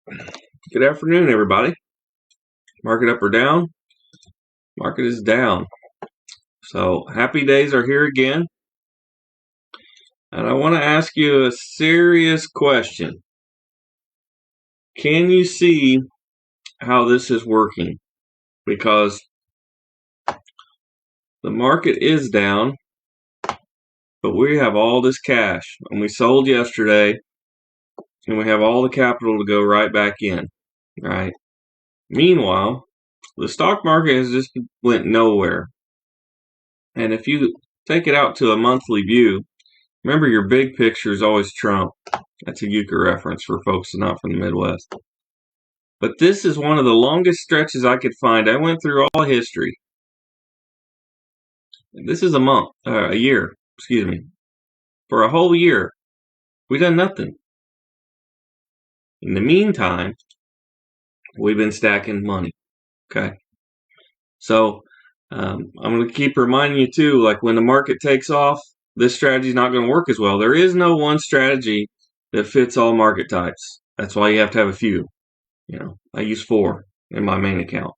Good afternoon, everybody. Market up or down? Market is down. So happy days are here again. And I want to ask you a serious question. Can you see how this is working? Because the market is down, but we have all this cash. And we sold yesterday, and we have all the capital to go right back in. Right? Meanwhile, the stock market has just went nowhere. And if you take it out to a monthly view, remember your big picture is always Trump. That's a Euchre reference for folks not from the Midwest. But this is one of the longest stretches I could find. I went through all history. This is a year, excuse me. For a whole year, we done nothing. In the meantime, we've been stacking money. Okay. So I'm going to keep reminding you too, like when the market takes off, this strategy is not going to work as well. There is no one strategy that fits all market types. That's why you have to have a few. I use 4 in my main account.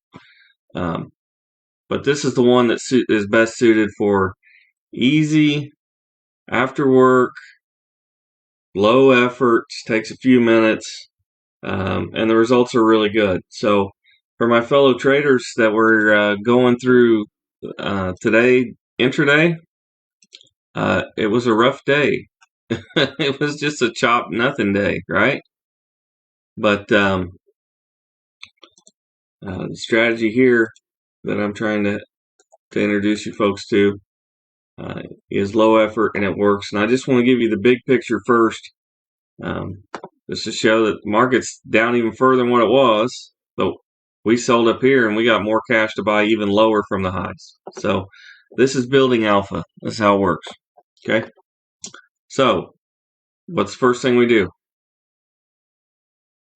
But this is the one that is best suited for easy, after work, low efforts, takes a few minutes, and the results are really good. So for my fellow traders that were going through today, intraday, it was a rough day. It was just a chop nothing day, right? But the strategy here that I'm trying to introduce you folks to is low effort and it works. And I just want to give you the big picture first, just to show that the market's down even further than what it was. But we sold up here and we got more cash to buy even lower from the highs. So this is building alpha. That's how it works. Okay. So what's the first thing we do?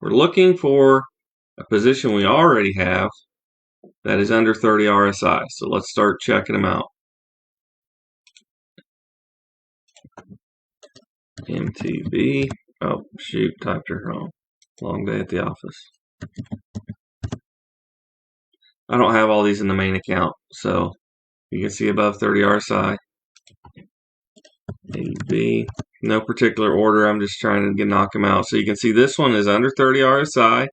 We're looking for a position we already have that is under 30 RSI. So let's start checking them out. MTB. Oh, shoot, typed it wrong. Long day at the office. I don't have all these in the main account, so you can see above 30 RSI. AB. No particular order. I'm just trying to knock them out. So you can see this one is under 30 RSI.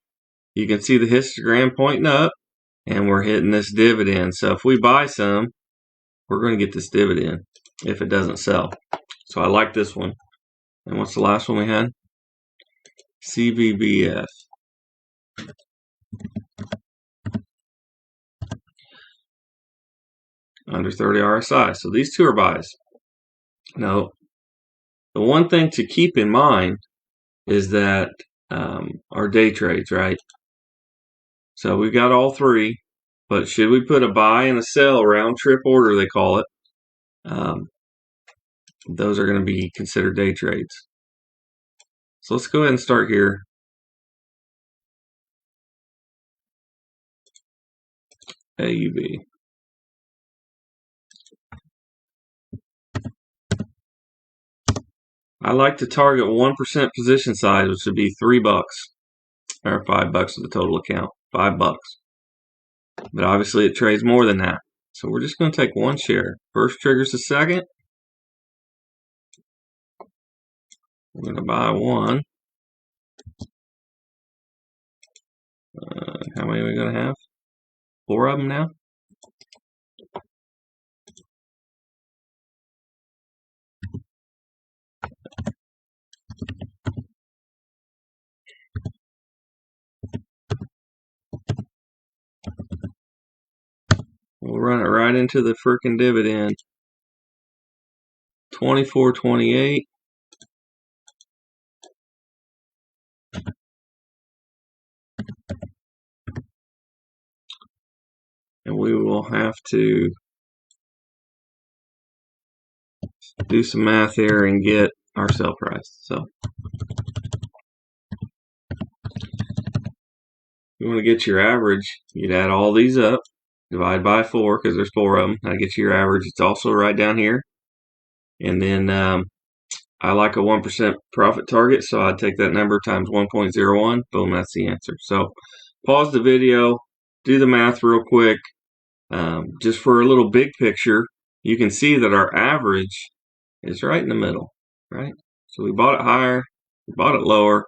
You can see the histogram pointing up, and we're hitting this dividend. So if we buy some, we're going to get this dividend if it doesn't sell. So I like this one. And what's the last one we had? CVBF. Under 30 RSI. So these two are buys. Now, the one thing to keep in mind is that our day trades, right? So we've got all three, but should we put a buy and a sell round trip order, they call it, those are going to be considered day trades. So let's go ahead and start here. AUB. I like to target 1% position size, which would be $3 or $5 of the total account. $5. But obviously it trades more than that. So we're just going to take one share. First triggers the second. We're going to buy one. How many are we going to have? 4 of them now. We'll run it right into the freaking dividend. 24.28. And we will have to do some math here and get our sell price. So you want to get your average, you'd add all these up, divide by 4 because there's 4 of them. That gets you your average. It's also right down here. And then I like a 1% profit target, so I'd take that number times 1.01. Boom, that's the answer. So pause the video, do the math real quick. Just for a little big picture, you can see that our average is right in the middle, right? So we bought it higher, we bought it lower,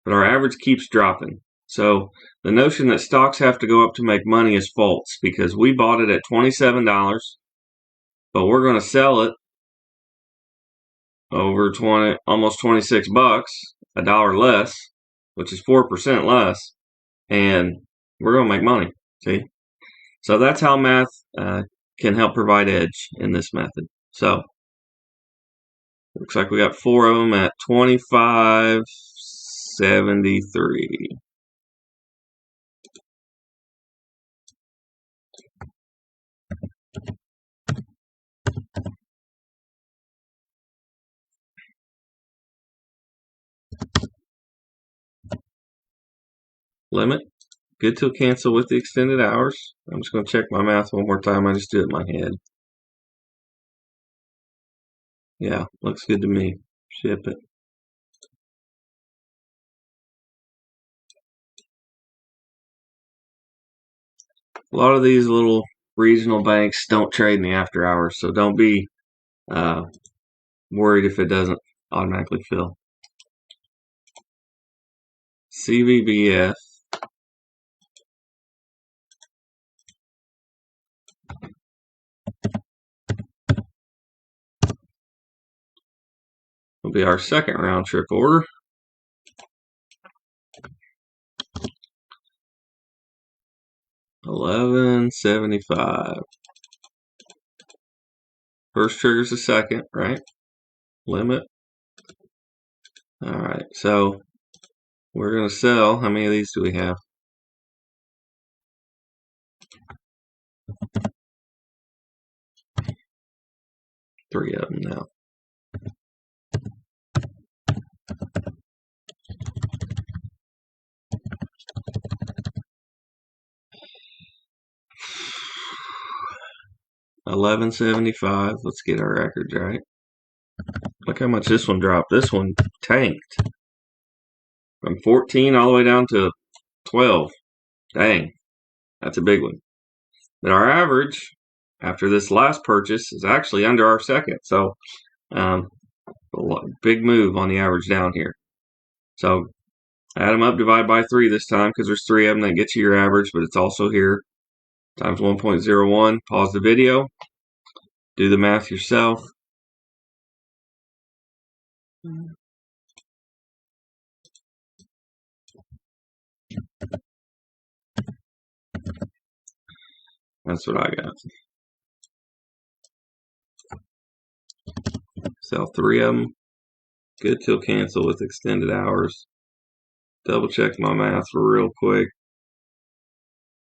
but our average keeps dropping. So the notion that stocks have to go up to make money is false, because we bought it at $27, but we're going to sell it over almost 26 bucks, $1 less, which is 4% less, and we're going to make money. See? So that's how math can help provide edge in this method. So looks like we got 4 of them at 25.73. Limit. Good till cancel with the extended hours. I'm just going to check my math one more time. I just did it in my head. Yeah, looks good to me. Ship it. A lot of these little regional banks don't trade in the after hours, so don't be worried if it doesn't automatically fill. CVBF. Will be our second round trip order. $11.75. First trigger's the second, right? Limit. All right, so we're going to sell. How many of these do we have? 3 of them now. $11.75. Let's get our records right. Look how much this one dropped. This one tanked from 14 all the way down to 12. Dang, that's a big one. But our average after this last purchase is actually under our second. So big move on the average down here. So add them up, divide by 3 this time, because there's 3 of them that get you your average, but it's also here. Times 1.01. Pause the video. Do the math yourself. That's what I got. Sell 3 of them. Good till cancel with extended hours. Double check my math for real quick.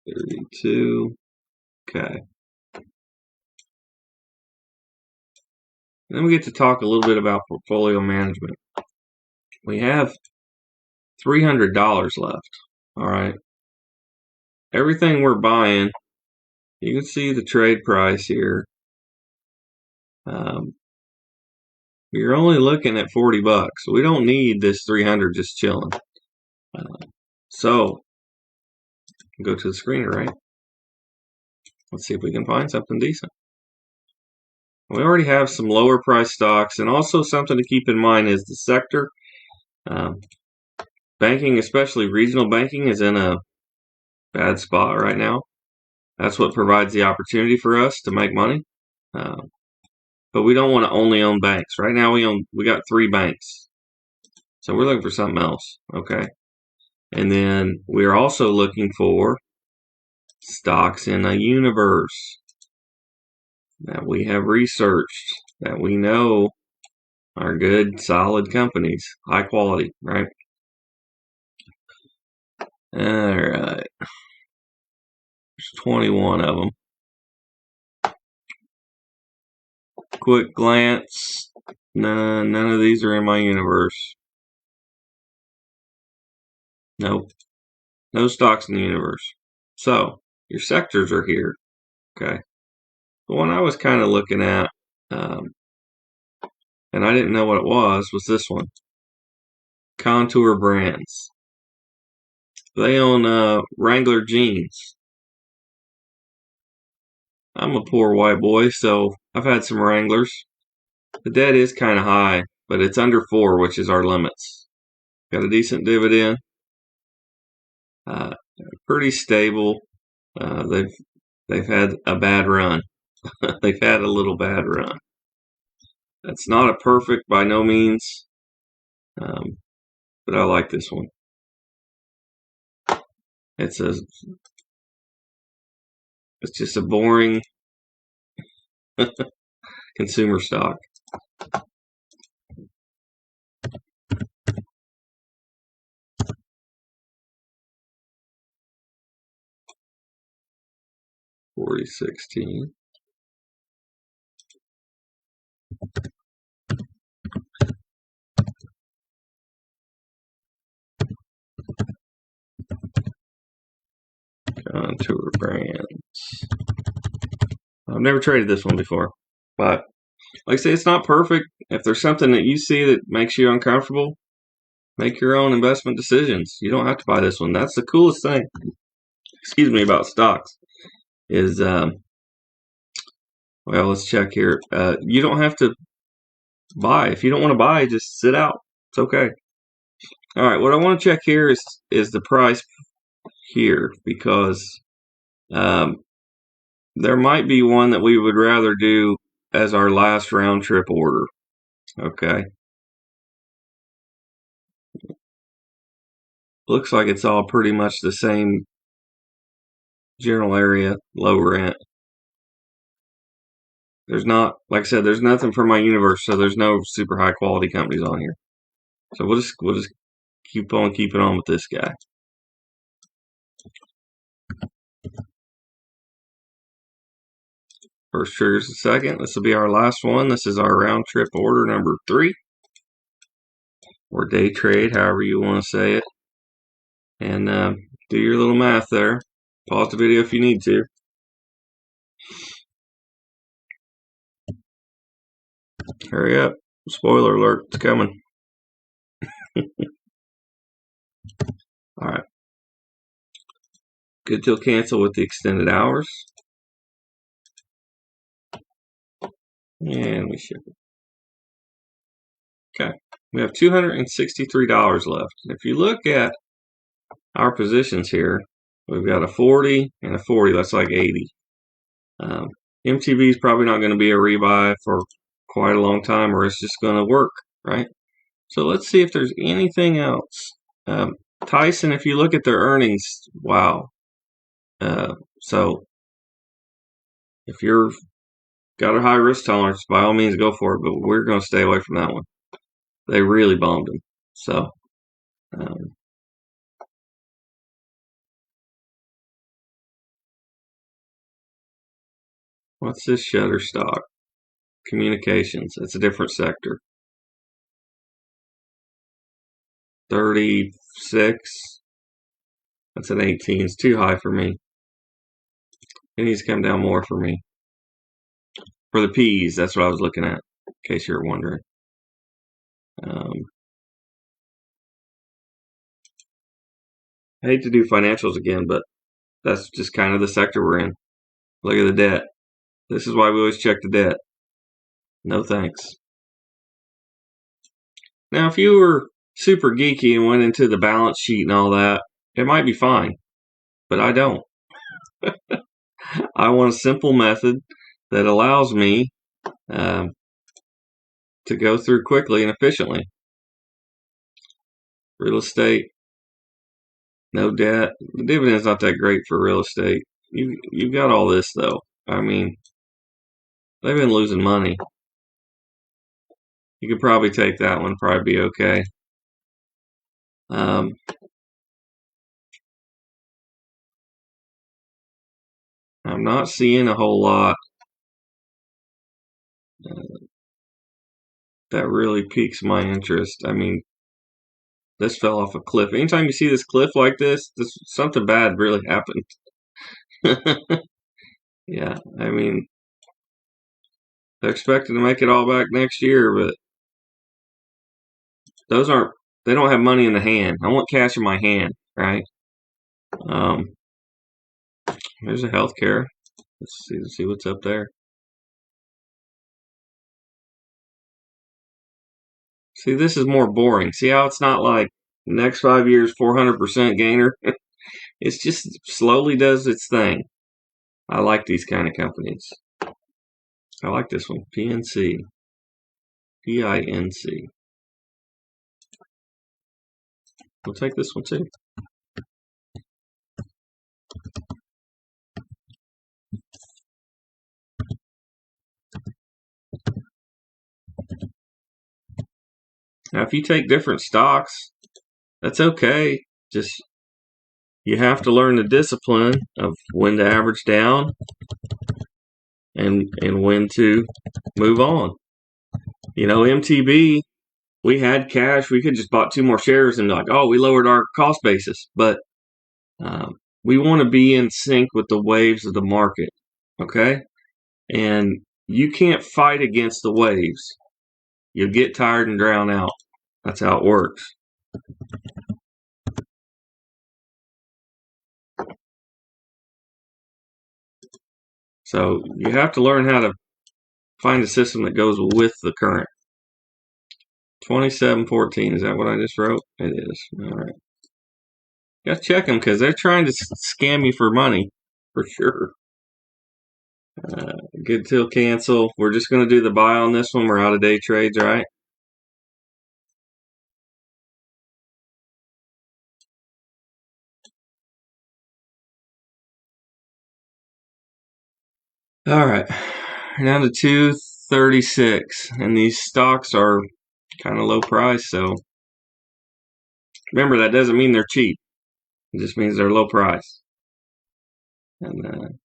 32. Okay. Then we get to talk a little bit about portfolio management. We have $300 left. All right. Everything we're buying, you can see the trade price here. You're only looking at 40 bucks. So we don't need this 300 just chilling. So go to the screener, right? Let's see if we can find something decent. We already have some lower price stocks, and also something to keep in mind is the sector. Banking, especially regional banking, is in a bad spot right now. That's what provides the opportunity for us to make money. But we don't want to only own banks. Right now we got 3 banks. So we're looking for something else, okay? And then we're also looking for stocks in a universe that we have researched, that we know are good, solid companies, high quality, right? All right. There's 21 of them. Quick glance. None of these are in my universe. Nope. No stocks in the universe. So, your sectors are here. Okay. The one I was kind of looking at, and I didn't know what it was this one. Kontoor Brands. They own Wrangler jeans. I'm a poor white boy, so I've had some Wranglers. The debt is kind of high, but it's under 4, which is our limits. Got a decent dividend. Pretty stable. They've had a bad run. They've had a little bad run. It's not a perfect by no means, but I like this one. It's just a boring consumer stock. $40.16. Kontoor Brands. I've never traded this one before, but like I say, it's not perfect. If there's something that you see that makes you uncomfortable, make your own investment decisions. You don't have to buy this one. That's the coolest thing, excuse me, about stocks is, well, let's check here. You don't have to buy. If you don't want to buy, just sit out. It's okay. All right, what I want to check here is the price here, because there might be one that we would rather do as our last round trip order. Okay. Looks like it's all pretty much the same general area, low rent. There's not, like I said, there's nothing for my universe, so there's no super high quality companies on here. So we'll just keep on keeping on with this guy. First trigger's the second. This will be our last one. This is our round trip order number 3. Or day trade, however you want to say it. And do your little math there. Pause the video if you need to. Hurry up. Spoiler alert, it's coming. Alright. Good till cancel with the extended hours. And we ship it. Okay. We have $263 left. If you look at our positions here, we've got a 40 and a 40. That's like 80. MTV is probably not going to be a rebuy for quite a long time, or it's just going to work, right? So let's see if there's anything else. Tyson, if you look at their earnings, wow. So if you're got a high risk tolerance, by all means go for it, but we're going to stay away from that one. They really bombed them. So what's this Shutterstock? Communications. It's a different sector. 36. That's an 18. It's too high for me. It needs to come down more for me. For the P's, that's what I was looking at, in case you're wondering. I hate to do financials again, but that's just kind of the sector we're in. Look at the debt. This is why we always check the debt. No thanks. Now, if you were super geeky and went into the balance sheet and all that, it might be fine. But I don't. I want a simple method that allows me to go through quickly and efficiently. Real estate, no debt. The dividend's not that great for real estate. You've got all this though. I mean, they've been losing money. You could probably take that one, probably be okay. I'm not seeing a whole lot that really piques my interest. I mean, this fell off a cliff. Anytime you see this cliff like this something bad really happened. Yeah, I mean, they're expecting to make it all back next year, but those aren't, they don't have money in the hand. I want cash in my hand, right? There's a healthcare. Let's see what's up there. See, this is more boring. See how it's not like next 5 years 400% gainer? It just slowly does its thing. I like these kind of companies. I like this one, PNC. PINC. We'll take this one too. Now, if you take different stocks, that's okay. Just you have to learn the discipline of when to average down and when to move on. You know, MTB, we had cash. We could just bought 2 more shares and be like, oh, we lowered our cost basis. But we want to be in sync with the waves of the market, okay? And you can't fight against the waves. You'll get tired and drown out. That's how it works. So you have to learn how to find a system that goes with the current. 2714, is that what I just wrote? It is. All right. Gotta check them because they're trying to scam me for money, for sure. Good till cancel. We're just going to do the buy on this one. We're out of day trades, right? All right. We're down to 236, and these stocks are kind of low price. So remember, that doesn't mean they're cheap. It just means they're low price. And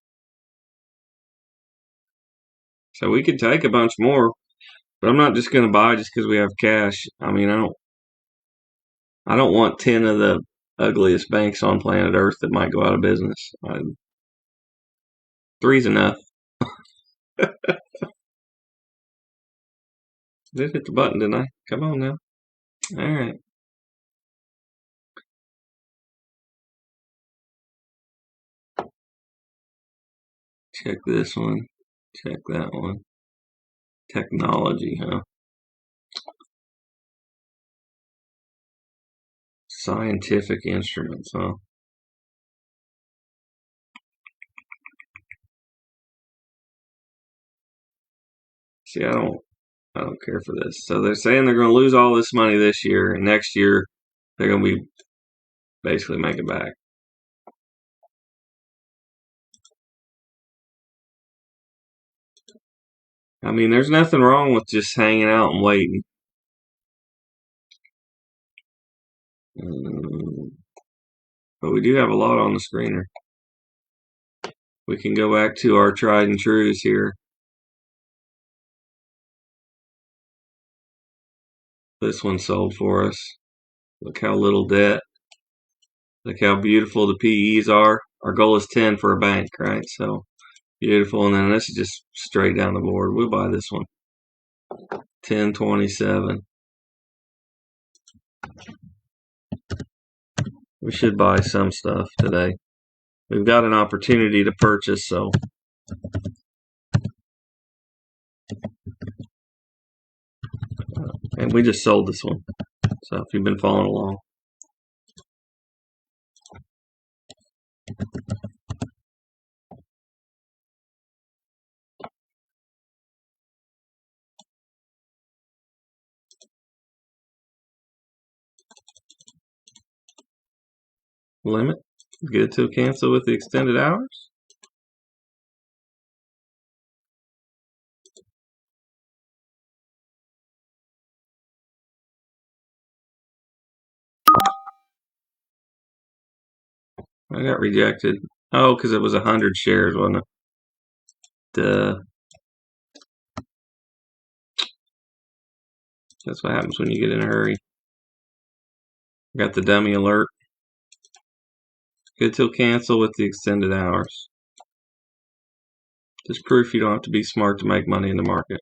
so we could take a bunch more, but I'm not just going to buy just because we have cash. I mean, I don't want 10 of the ugliest banks on planet Earth that might go out of business. 3's enough. Just hit the button, didn't I? Come on now. All right. Check this one. Check that one. Technology, huh? Scientific instruments, huh? See, I don't care for this. So they're saying they're going to lose all this money this year, and next year they're going to be basically making back. I mean, there's nothing wrong with just hanging out and waiting. But we do have a lot on the screener. We can go back to our tried and trues here. This one sold for us. Look how little debt. Look how beautiful the PEs are. Our goal is 10 for a bank, right? So beautiful. And then this is just straight down the board. We'll buy this one. 1027. We should buy some stuff today. We've got an opportunity to purchase, so. And we just sold this one. So if you've been following along. Limit. Good till cancel with the extended hours. I got rejected. Oh, because it was 100 shares, wasn't it? Duh. That's what happens when you get in a hurry. Got the dummy alert. Good till cancel with the extended hours. Just proof you don't have to be smart to make money in the market.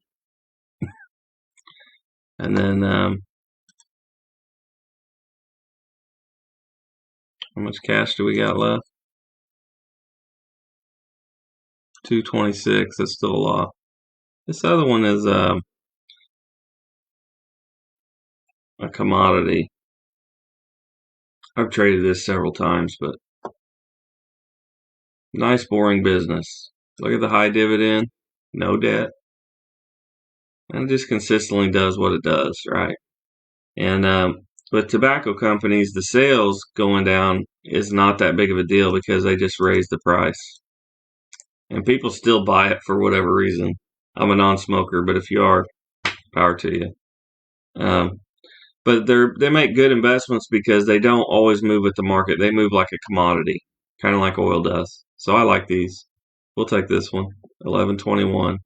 And then How much cash do we got left? 226. That's still a lot. This other one is a commodity. I've traded this several times, but nice boring business. Look at the high dividend, no debt, and it just consistently does what it does, right? And with tobacco companies, the sales going down is not that big of a deal because they just raise the price. And people still buy it for whatever reason. I'm a non-smoker, but if you are, power to you. But they make good investments because they don't always move with the market. They move like a commodity, kind of like oil does. So I like these. We'll take this one, 1121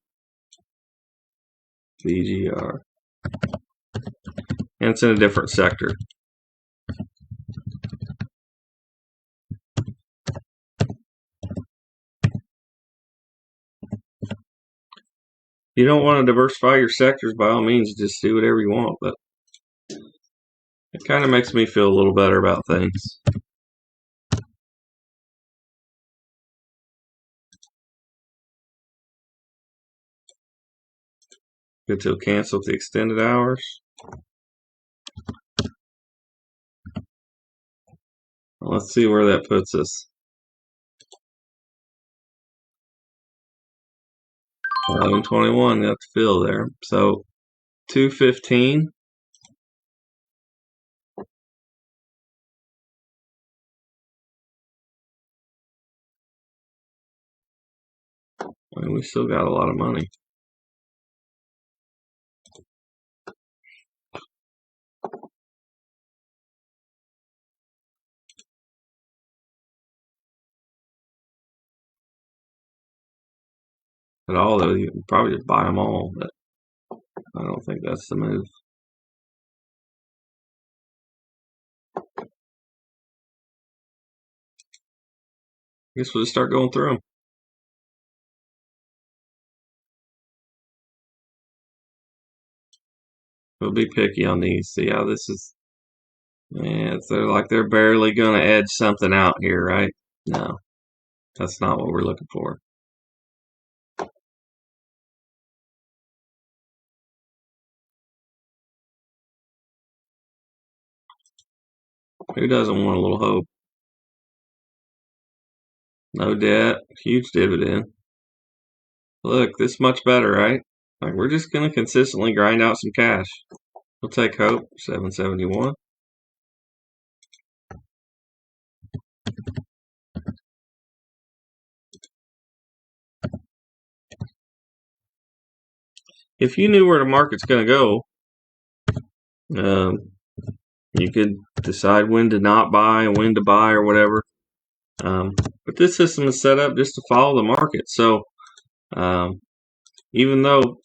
VGR. And it's in a different sector. You don't want to diversify your sectors, by all means, just do whatever you want, but it kind of makes me feel a little better about things. Good to cancel the extended hours. Let's see where that puts us. 1121 got the fill there. So 215. And we still got a lot of money. At all, though, you can probably just buy them all, but I don't think that's the move. I guess we'll just start going through them. We'll be picky on these. See how this is. Yeah, they're barely going to edge something out here, right? No, that's not what we're looking for. Who doesn't want a little hope? No debt, huge dividend. Look, this is much better, right? Like, we're just going to consistently grind out some cash. We'll take hope, 771. If you knew where the market's going to go, you could decide when to not buy and when to buy or whatever. But this system is set up just to follow the market. So even though,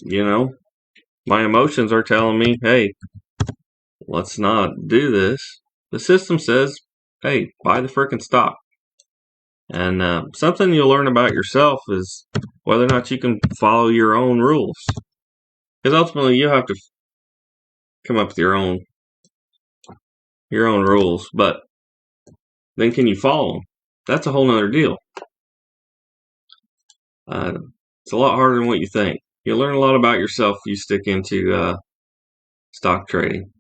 my emotions are telling me, hey, let's not do this, the system says, hey, buy the frickin' stock. And something you'll learn about yourself is whether or not you can follow your own rules. Because ultimately you have to come up with your own rules. But then can you follow them? That's a whole nother deal. It's a lot harder than what you think. You'll learn a lot about yourself if you stick into stock trading.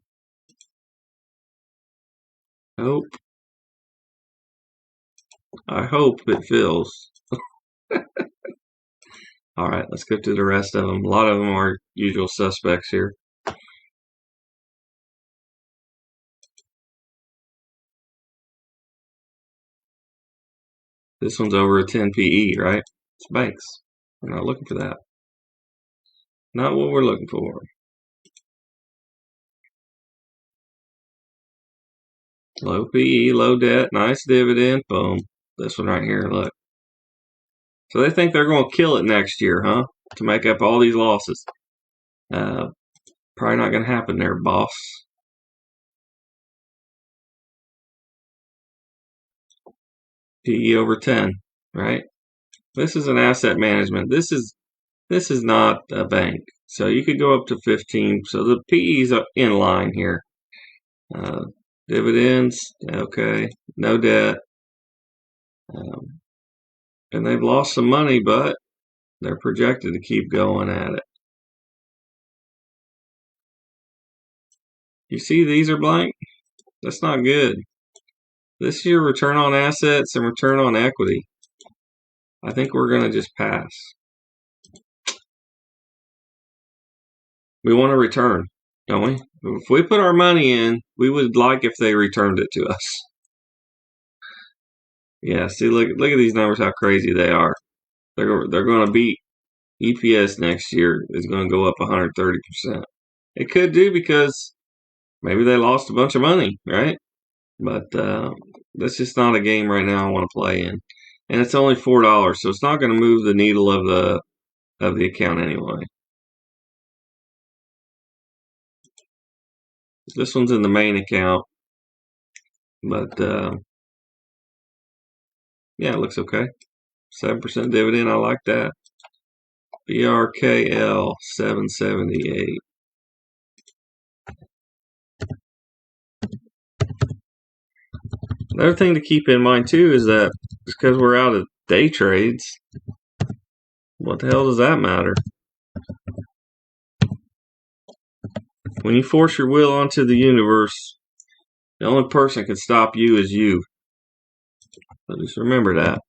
I hope it fills. All right, let's go to the rest of them. A lot of them are usual suspects here. This one's over a 10 PE, right? It's banks. We're not looking for that. Not what we're looking for. Low PE, low debt, nice dividend, boom. This one right here, look. So they think they're going to kill it next year, huh? To make up all these losses. Probably not going to happen there, boss. PE over 10, right? This is an asset management. This is not a bank. So you could go up to 15. So the PE is in line here. Dividends, okay. No debt. And they've lost some money, but they're projected to keep going at it. You see these are blank? That's not good. This is your return on assets and return on equity. I think we're going to just pass. We want a return, don't we? If we put our money in, we would like if they returned it to us. Yeah, see, look at these numbers, how crazy they are. They're going to beat EPS next year. Is going to go up 130%. It could do because maybe they lost a bunch of money, right? But that's just not a game right now I want to play in. And it's only $4, so it's not going to move the needle of the account anyway. This one's in the main account, but yeah, it looks okay. 7% dividend, I like that. BRKL 778. Another thing to keep in mind too is that just because we're out of day trades, what the hell does that matter? When you force your will onto the universe, the only person that can stop you is you. So just remember that.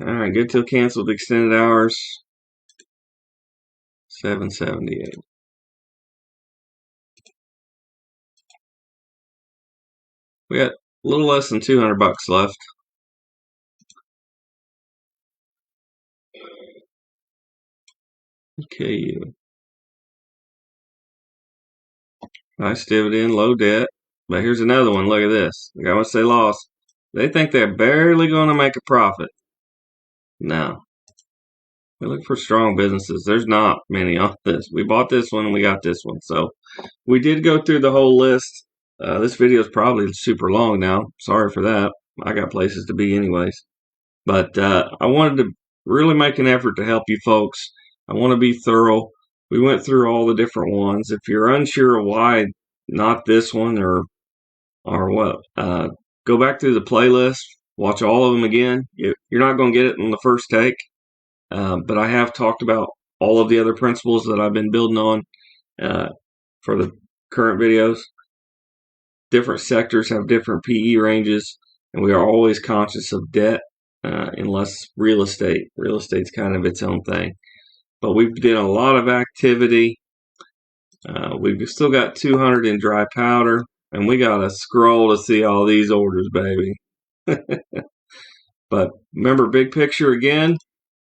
Alright, good till canceled extended hours. 778. We got a little less than 200 bucks left. Okay, nice dividend, low debt. But here's another one. Look at this. Look how much they lost. They think they're barely going to make a profit. No. We look for strong businesses. There's not many on this. We bought this one and we got this one. So we did go through the whole list. This video is probably super long now. Sorry for that. I got places to be anyways. But I wanted to really make an effort to help you folks. I want to be thorough. We went through all the different ones. If you're unsure of why not this one or what, go back through the playlist. Watch all of them again. You're not going to get it in the first take. But I have talked about all of the other principles that I've been building on for the current videos. Different sectors have different PE ranges, and we are always conscious of debt, unless real estate. Real estate's kind of its own thing. But we've done a lot of activity. We've still got 200 in dry powder, and we got to scroll to see all these orders, baby. But remember, big picture again.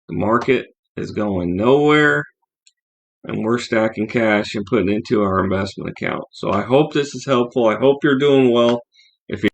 The market is going nowhere, and we're stacking cash and putting it into our investment account. So I hope this is helpful. I hope you're doing well. If you